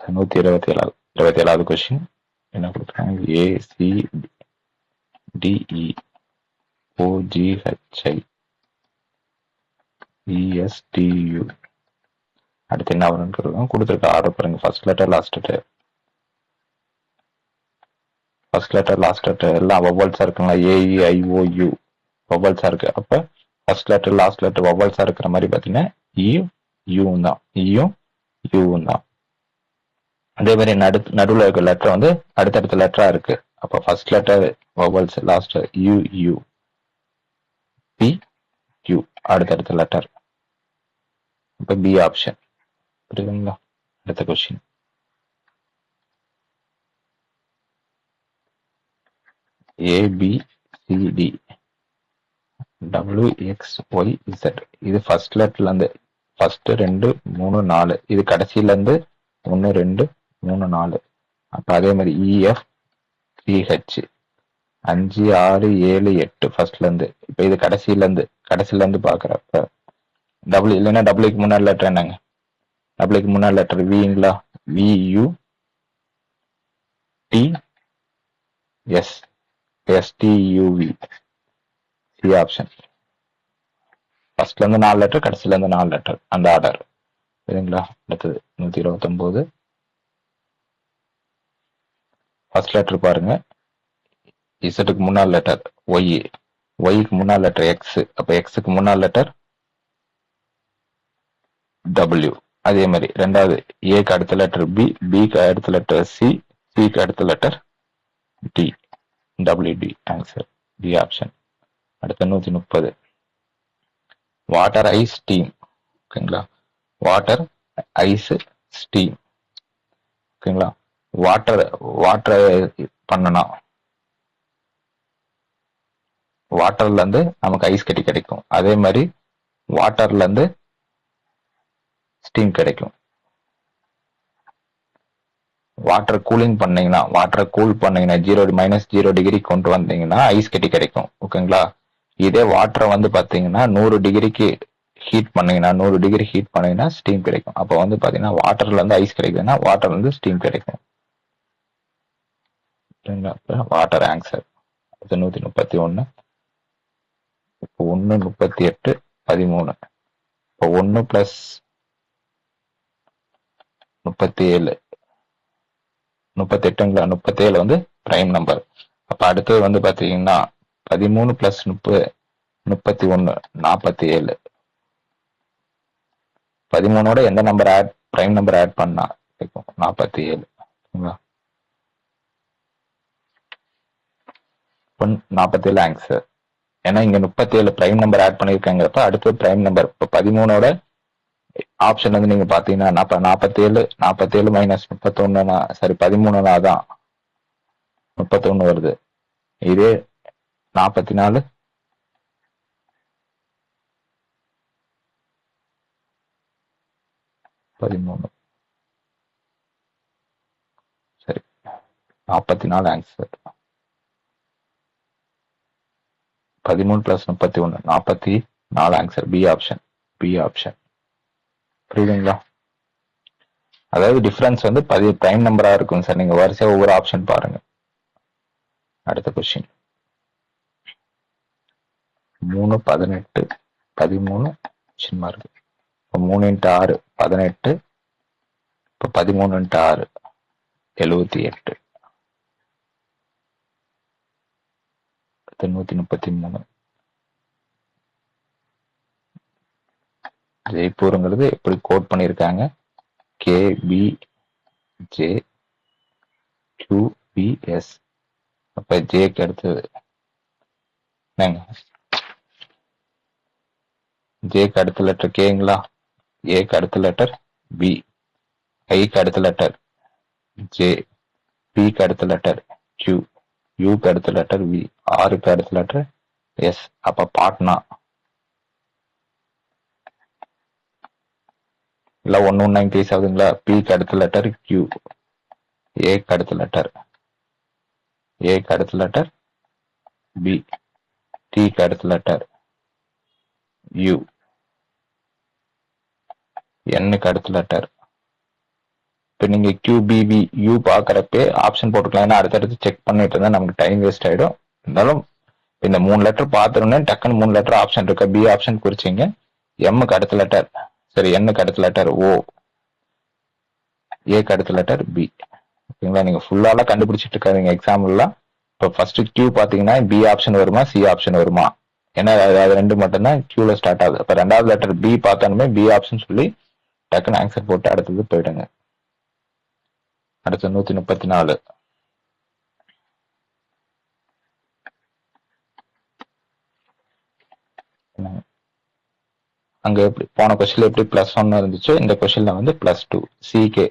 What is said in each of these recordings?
127வது question என்ன கொடுக்குறாங்க? ACDE OGHI ESTU. அடுத்து என்ன வரும்னு கொடுத்துருக்க ஆர்டர் பாருங்க. ஃபர்ஸ்ட் லெட்டர் லாஸ்ட் லெட்டர் எல்லாம் வவல்ஸா இருக்குங்களா? AEIOU வவல்ஸா இருக்கு. அப்ப ஃபர்ஸ்ட் லெட்டர் லாஸ்ட் லெட்டர் வவல்ஸா இருக்கிற மாதிரி பாத்தீங்கன்னா யூவும் தான். அதே மாதிரி நடுவில் இருக்க லெட்டர் வந்து அடுத்தடுத்த லெட்டரா இருக்கு. அப்ப first letter vowels, last U P U அடுத்தடுத்த லெட்டர். இப்ப பி ஆப்ஷன். புரியுதுங்களா? அடுத்த கொஸ்டின். ABCD WXYZ இது ஃபர்ஸ்ட் லெட்டர்ல இருந்து ஃபர்ஸ்ட் 2 3 4 இது கடைசியில இருந்து 1 2 3 4. அப்ப அதே மாதிரி EFCH 5 6 7 8 ஃபர்ஸ்ட்ல இருந்து. இப்ப இது கடைசியில இருந்து பாக்குறப்ப டபுள் இல்லைன்னா டபுள்யூக்கு முன்னாடி லெட்டர் என்னங்க? டபுள்யூக்கு முன்னாடி லெட்டர் விங்களா? VUTS STUV C option. ஃபர்ஸ்ட்ல இருந்து 4 லெட்டர், கடைசியில இருந்து 4 லெட்டர், அந்த ஆர்டர். சரிங்களா? அடுத்தது 129. ஃபர்ஸ்ட் லெட்டர் பாருங்க. இசட்டுக்கு முன்னாள் லெட்டர் ஒய், ஒய்க்கு முன்னாள் லெட்டர் எக்ஸ். அப்ப எக்ஸுக்கு முன்னாள் லெட்டர் டபிள்யூ. அதே மாதிரி ரெண்டாவது ஏக்கு அடுத்த லெட்டர் பி, பிக்கு அடுத்த லெட்டர் சி, சிக்கு அடுத்த letter D. WD answer D option. அடுத்த 130. Water ice steam. ஓகேங்களா? Water ice steam. ஓகேங்களா? வாட்டர் பண்ணணும். வாட்டர்ல இருந்து நமக்கு ஐஸ் கட்டி கிடைக்கும். அதே மாதிரி வாட்டர்ல இருந்து ஸ்டீம் கிடைக்கும். வாட்டர் கூலிங் பண்ணீங்கன்னா, வாட்டரை கூல் பண்ணீங்கன்னா -0 டிகிரி கொண்டு வந்தீங்கன்னா ஐஸ் கட்டி கிடைக்கும். ஓகேங்களா? இதே வாட்டரை வந்து பாத்தீங்கன்னா 100 டிகிரிக்கு ஹீட் பண்ணீங்கன்னா, 100 டிகிரி ஹீட் பண்ணீங்கன்னா ஸ்டீம் கிடைக்கும். அப்ப வந்து பாத்தீங்கன்னா வாட்டர்ல இருந்து ஐஸ் கிடைக்குதுன்னா வாட்டர்ல இருந்து ஸ்டீம் கிடைக்கும். Water answer. 131. இப்போ 1 38 13. இப்போ 1 + 37 38ங்களா? 37 வந்து பிரைம் நம்பர். அப்ப அடுத்தது வந்து பாத்தீங்கன்னா 13 + 31 47. 13ஓட எந்த நம்பர் பிரைம் நம்பர் ஆட் பண்ணா கிடைக்கும்? 47. 47 ஆன்சர். ஏன்னா இங்க 37 பிரைம் நம்பர் ஆட் பண்ணிருக்காங்கிறப்ப அடுத்து பிரைம் நம்பர். இப்ப 13ஓட ஆப்ஷன் வந்து நீங்க பாத்தீங்கன்னா 47 - 31 சரி 13 தான் 31 வருது. இதே 44 13 சரி 44 ஆன்சர். 13 + 31 44 ஆன்சர். B option. புரியுதுங்களா? அதாவது டிஃபரன்ஸ் வந்து பிரைம் நம்பரா இருக்கும் சார். நீங்க வரிசையா ஒவ்வொரு ஆப்ஷன் பாருங்க. அடுத்த கொஸ்டின் 3 18 13 மார்க். 3 × 6 18. இப்போ 13 × 6 78. 133. ஜெய்ப்பூருங்கிறது எப்படி கோட் பண்ணியிருக்காங்க? KBJQBS. அப்ப ஜேக்கு அடுத்தது என்னங்க? ஜேக்கு அடுத்த லெட்டர் கேங்களா? ஏக்கு அடுத்த லெட்டர் பி, ஐக்கு அடுத்த லெட்டர் ஜே, பிக்கு அடுத்த லெட்டர் கியூ, யூக்கு அடுத்த லெட்டர் வி, ஆருக்கு அடுத்த லெட்டர் எஸ். அப்ப பாட்னா இல்ல 1 இன்க்ரீஸ் ஆகுதுங்களா? பிக்கு அடுத்த லெட்டர் கியூ, ஏக்கு அடுத்த லெட்டர் பி, டிக்கு அடுத்த லெட்டர் யூ, என்னுக்கு அடுத்த லெட்டர் இப்போ நீங்க QBV U பாக்குறப்பே ஆப்ஷன் போட்டுக்கலாம். ஏன்னா அடுத்தடுத்து செக் பண்ணிட்டு இருந்தா நமக்கு டைம் வேஸ்ட் ஆயிடும். இருந்தாலும் இந்த 3 லெட்டர் பார்த்துருந்தேன், டக்குன்னு 3 லெட்டர் ஆப்ஷன் இருக்கு. B ஆப்ஷன் குறிச்சிங்க. எம்முக்கு அடுத்த லெட்டர், சரி, என்னுக்கு அடுத்த லெட்டர் O, ஏக்கு அடுத்த லெட்டர் B. ஓகேங்களா? நீங்க ஃபுல்லாலாம் கண்டுபிடிச்சிட்டு இருக்காதீங்க எக்ஸாம்பிள்லாம். இப்போ ஃபர்ஸ்ட் Q பாத்தீங்கன்னா B ஆப்ஷன் வருமா, C ஆப்ஷன் வருமா? ஏன்னா அது ரெண்டு மட்டும்தான் Qல ஸ்டார்ட் ஆகுது. இப்போ ரெண்டாவது லெட்டர் B பார்த்தாலுமே B ஆப்ஷன் சொல்லி டக்குன்னு ஆன்சர் போட்டு அடுத்தது போயிடுங்க. அடுத்து 134. அங்க எப்படி போன கொஸ்டின்ல எப்படி +1 இருந்துச்சோ இந்த கொஸ்டின்ல வந்து +2. சிக்கு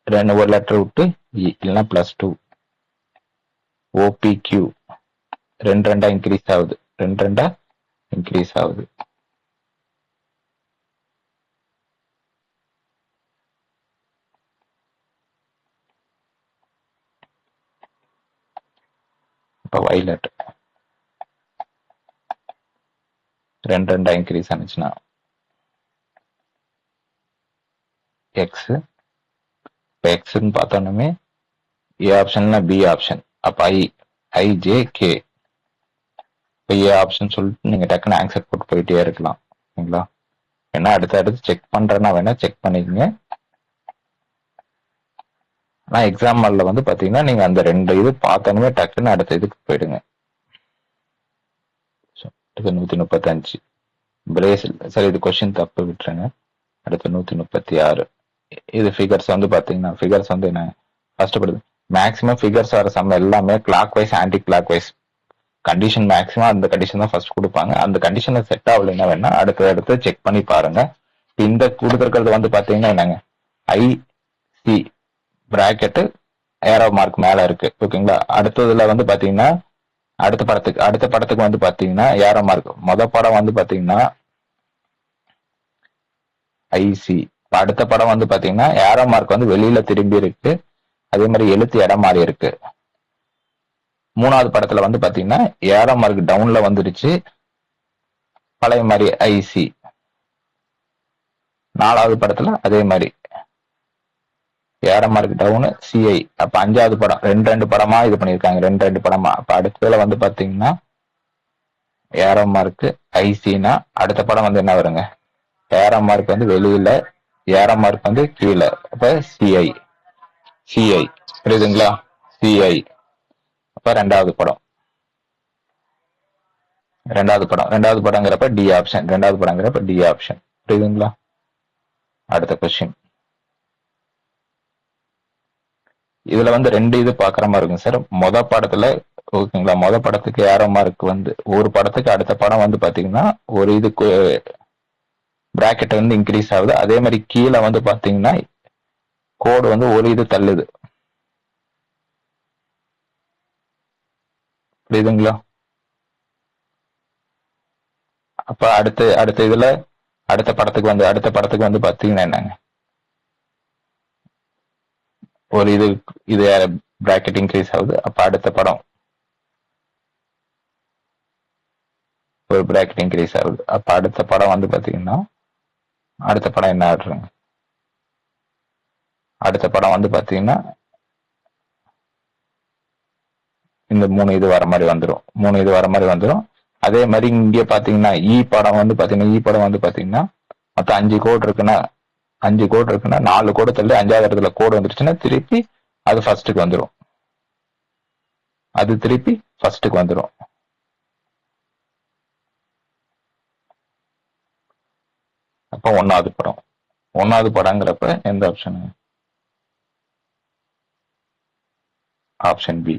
ரெண்டு ஒரு லெட்டர் விட்டு இ இல்லைன்னா +2. OPQ ரெண்டு ரெண்டா இன்க்ரீஸ் ஆகுது, ரெண்டு ரெண்டா இன்க்ரீஸ் ஆகுது. இப்போ வைலட் ரெண்டு ரெண்டா இன்க்ரீஸ் ஆனிச்சுன்னா எக்ஸ். இப்போ எக்ஸ்ன்னு பார்த்தோன்னே ஏ ஆப்ஷன்ல பி ஆப்ஷன், அப்போ IJK. இப்போ ஏ ஆப்ஷன் சொல்லிட்டு நீங்க டக்குன்னு ஆன்சர் போட்டு போயிட்டே இருக்கலாம். ஓகேங்களா? ஏன்னா அடுத்து செக் பண்றேன்னா வேணா செக் பண்ணிக்கங்க. ஆனால் எக்ஸாம் ஹாலில் வந்து பார்த்தீங்கன்னா நீங்க அந்த ரெண்டு இது பார்த்தோன்னே டக்குன்னு அடுத்த இதுக்கு போயிடுங்க. 135 பிரேசில். சரி, இது கொஸ்டின் தப்பு, விட்டுருங்க. அடுத்து 136. இது ஃபிகர்ஸ் வந்து பாத்தீங்கன்னா ஃபிகர்ஸ் வந்து என்ன ஃபர்ஸ்ட் படுது. மேக்ஸிமம் ஃபிகர்ஸ் வர சம் எல்லாமே clockwise anticlockwise condition, maximum அந்த கண்டிஷன் தான் ஃபர்ஸ்ட் கொடுப்பாங்க. அந்த கண்டிஷன்ல செட் ஆகலைன்னா வேணா அடுத்து செக் பண்ணி பாருங்க. இந்த கொடுத்துருக்கிறது வந்து பாத்தீங்கன்னா என்னங்க, IC பிராக்கெட்டு ஏரோ மார்க் மேல இருக்கு. ஓகேங்களா? அடுத்ததுல வந்து பாத்தீங்கன்னா அடுத்த படத்துக்கு வந்து பாத்தீங்கன்னா ஏரோ மார்க். படம் வந்து பாத்தீங்கன்னா IC. அடுத்த படம் வந்து பாத்தீங்கன்னா ஏரோ மார்க் வந்து வெளியில திரும்பி இருக்கு, அதே மாதிரி எழுத்து இடம் மாறி இருக்கு. மூணாவது படத்துல வந்து பாத்தீங்கன்னா ஏரோ மார்க் டவுன்ல வந்துருச்சு, பழைய மாதிரி IC. நாலாவது படத்துல அதே மாதிரி ஏரோ மார்க் டவுன் CI. அப்ப அஞ்சாவது படம் ரெண்டு படமா இது பண்ணிருக்காங்க, ரெண்டு படமா. அப்ப அடுத்ததுல வந்து பாத்தீங்கன்னா ஏரோ மார்க் ICனா அடுத்த படம் வந்து என்ன வருங்க, ஏரோ மார்க் வந்து வெளியில, ஏரோ மார்க் வந்து கீழே, அப்ப CI. புரியுதுங்களா? CI. அப்ப ரெண்டாவது படங்கிறப்ப டி ஆப்ஷன், டி ஆப்ஷன். புரியுதுங்களா? அடுத்த கொஸ்டின். இதுல வந்து ரெண்டு இது பாக்குற மாதிரி இருக்கும் சார். படத்துல ஓகேங்களா, படத்துக்கு ஏரோ மார்க் வந்து ஒரு படத்துக்கு அடுத்த படம் வந்து பாத்தீங்கன்னா ஒரு இதுக்கு பிராக்கெட் வந்து இன்க்ரீஸ் ஆகுது. அதே மாதிரி கீழே வந்து பாத்தீங்கன்னா கோடு வந்து ஒரு இது தள்ளுது. புரியுதுங்களா? அப்ப அடுத்த இதுல அடுத்த படத்துக்கு வந்து பாத்தீங்கன்னா என்னங்க, ஒரு இது பிராக்கெட் இன்க்ரீஸ் ஆகுது. அப்ப அடுத்த படம் ஒரு பிராக்கெட் இன்க்ரீஸ் ஆகுது. அப்ப அடுத்த படம் வந்து பாத்தீங்கன்னா அடுத்த படம் என்ன ஆகுதுங்க, அடுத்த படம் வந்து பாத்தீங்கன்னா இந்த மூணு இது வர மாதிரி வந்துடும். அதே மாதிரி இங்க பாத்தீங்கன்னா இ படம் வந்து பாத்தீங்கன்னா மொத்தம் 5 கோடு இருக்குன்னா 4 கோடு தள்ளி 5வது இடத்துல கோடு வந்துருச்சுன்னா திருப்பி அது ஃபர்ஸ்ட்டுக்கு வந்துடும். அப்ப ஒன்னாவது படங்கிறப்ப எந்த ஆப்ஷன்? Option B.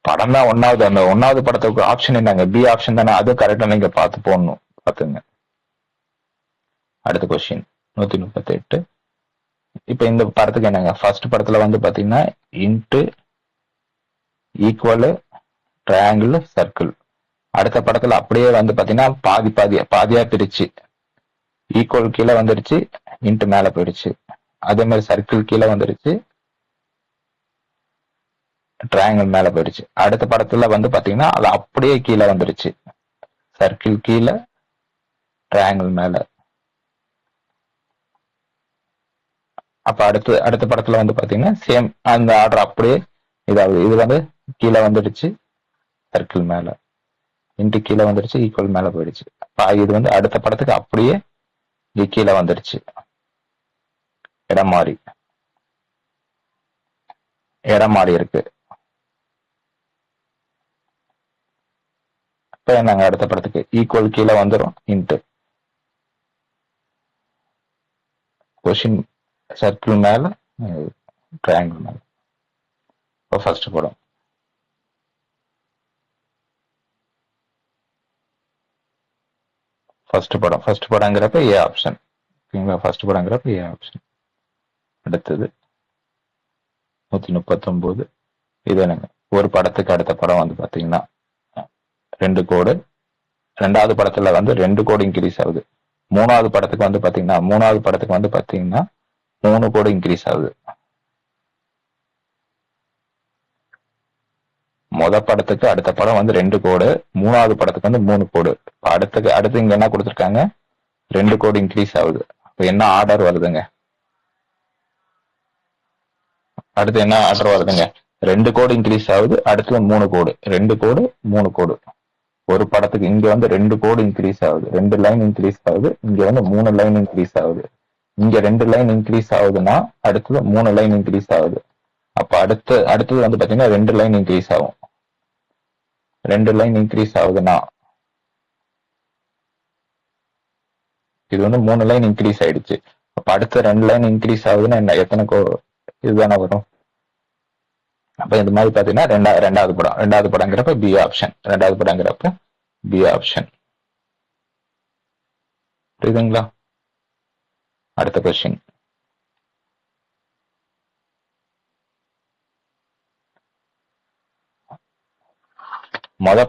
படம் தான் ஒன்னாவது. அந்த ஒன்னாவது படத்துக்கு ஆப்ஷன் என்னங்க, பி ஆப்ஷன் தானே. அது கரெக்டா நீங்க பார்த்து போடணும், பாத்துங்க. அடுத்த கொஸ்டின் 138. இப்ப இந்த படத்துக்கு என்னங்க, ஃபர்ஸ்ட் படத்துல வந்து பாத்தீங்கன்னா இன்ட்டு, ஈக்குவல், ட்ரையாங்கிள், சர்க்கிள். அடுத்த படத்துல அப்படியே வந்து பாத்தீங்கன்னா பாதியா பிரிச்சு ஈக்குவல் கீழே வந்துருச்சு, இன்ட்டு மேல போயிடுச்சு. அதே மாதிரி சர்க்கிள் கீழே வந்துருச்சு, ட்ரையாங்கிள் மேல போயிடுச்சு. அடுத்த படத்துல வந்து பாத்தீங்கன்னா அது அப்படியே கீழே வந்துருச்சு, சர்க்கிள் கீழே, ட்ரையாங்கிள் மேல. அப்ப அடுத்த படத்துல வந்து பாத்தீங்கன்னா சேம் அந்த ஆர்டர் அப்படியே இதாகுது. இது வந்து கீழே வந்துடுச்சு, சர்க்கிள் மேல இன்ட்டு கீழே வந்துடுச்சு, ஈக்குவல் மேல போயிடுச்சு. இது வந்து அடுத்த படத்துக்கு அப்படியே இது கீழே வந்துடுச்சு, இடம் மாறி இருக்கு. இப்ப என்னங்க அடுத்த படத்துக்கு ஈக்குவல் கீழே வந்துடும், இன்ட்டு கொஷின் சர்க்கிள் மேல ட்ரையாங்கிள் மேல. இப்போ ஃபர்ஸ்ட் படம் ஃபர்ஸ்ட் படங்கிறப்ப ஏ ஆப்ஷன். ஓகேங்களா, ஃபர்ஸ்ட் படங்கிறப்ப ஏ ஆப்ஷன். அடுத்தது 139. இது என்னங்க, ஒரு படத்துக்கு அடுத்த படம் வந்து பாத்தீங்கன்னா 2 கோடு. ரெண்டாவது படத்துல வந்து 2 கோடு இன்க்ரீஸ் ஆகுது. மூணாவது படத்துக்கு வந்து பாத்தீங்கன்னா 3 கோடு இன்க்ரீஸ் ஆகுது. படத்துக்கு அடுத்த படம் வந்து 2 கோடு, மூணாவது படத்துக்கு வந்து 3 கோடு. அடுத்து இங்க என்ன கொடுத்துருக்காங்க, 2 கோடு இன்க்ரீஸ் ஆகுது. என்ன ஆர்டர் வருதுங்க, அடுத்து என்ன ஆர்டர் வருதுங்க, 2 கோடு இன்க்ரீஸ் ஆகுது, அடுத்து 3 கோடு, 2 கோடு 3 கோடு. ஒரு படத்துக்கு இங்க வந்து 2 கோடு இன்க்ரீஸ் ஆகுது, 2 லைன் இன்க்ரீஸ் ஆகுது. இங்க வந்து 3 லைன் இன்க்ரீஸ் ஆகுது. இங்க 2 லைன் இன்க்ரீஸ் ஆகுதுன்னா அடுத்தது 3 லைன் இன்க்ரீஸ் ஆகுது. அப்ப அடுத்தது வந்து பாத்தீங்கன்னா 2 லைன் இன்க்ரீஸ் ஆகும். 2 லைன் இன்க்ரீஸ் ஆகுதுன்னா இது வந்து 3 லைன் இன்க்ரீஸ் ஆயிடுச்சு. அப்ப அடுத்த 2 லைன் இன்க்ரீஸ் ஆகுதுன்னா என்ன, எத்தனை இதுதானே வரும். அப்ப இந்த மாதிரி பாத்தீங்கன்னா ரெண்டாவது படங்கிறப்ப பி ஆப்ஷன். B option. புரியுதுங்களா? அடுத்த கொஸ்டின்.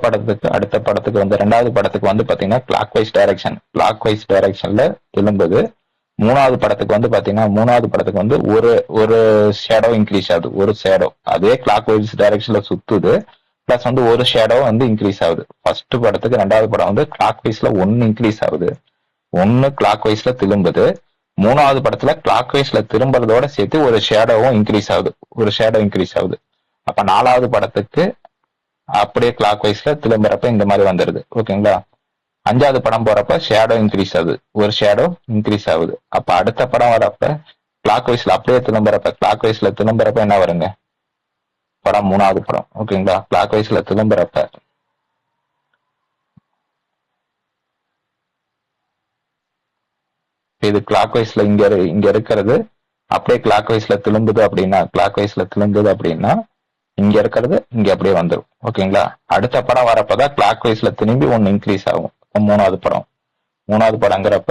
படத்துக்கு அடுத்த படத்துக்கு வந்து ரெண்டாவது படத்துக்கு வந்து பாத்தீங்கன்னா கிளாக் வைஸ் டைரக்ஷன்ல திரும்புது. மூணாவது படத்துக்கு வந்து ஒரு ஷேடோ இன்க்ரீஸ் ஆகுது. ஒரு ஷேடோ அதே கிளாக் வைஸ் டைரக்ஷன்ல சுத்துது, பிளஸ் வந்து ஒரு ஷேடோ வந்து இன்க்ரீஸ் ஆகுது. ஃபர்ஸ்ட் படத்துக்கு ரெண்டாவது படம் வந்து கிளாக் வைஸ்ல 1 இன்க்ரீஸ் ஆகுது, 1 கிளாக் வைஸ்ல திரும்புது. மூணாவது படத்துல கிளாக் வைஸ்ல திரும்புறதோட சேர்த்து ஒரு ஷேடோவும் இன்க்ரீஸ் ஆகுது. அப்ப நாலாவது படத்துக்கு அப்படியே கிளாக் வைஸ்ல திரும்புறப்ப இந்த மாதிரி வந்துருது. ஓகேங்களா? அஞ்சாவது படம் போறப்ப ஷேடோ இன்க்ரீஸ் ஆகுது, ஒரு ஷேடோ இன்க்ரீஸ் ஆகுது. அப்ப அடுத்த படம் வரப்ப கிளாக் வைஸ்ல அப்படியே திரும்புறப்ப என்ன வருங்க, படம் மூணாவது படம். ஓகேங்களா? கிளாக் வைஸ்ல திரும்புறப்ப இது கிளாக் வைஸ்ல இங்க இருக்கிறது அப்படியே கிளாக் வைஸ்ல திரும்புது அப்படின்னா இங்க இருக்கிறது இங்க அப்படியே வந்துடும். ஓகேங்களா? அடுத்த படம் வரப்பதான் கிளாக் வைஸ்ல திரும்பி 1 இன்க்ரீஸ் ஆகும். மூணாவது படங்கிறப்ப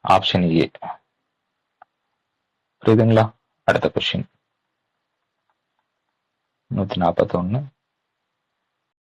ஆப்ஷன் ஏ. புரியுதுங்களா? அடுத்த கொஸ்டின் 141.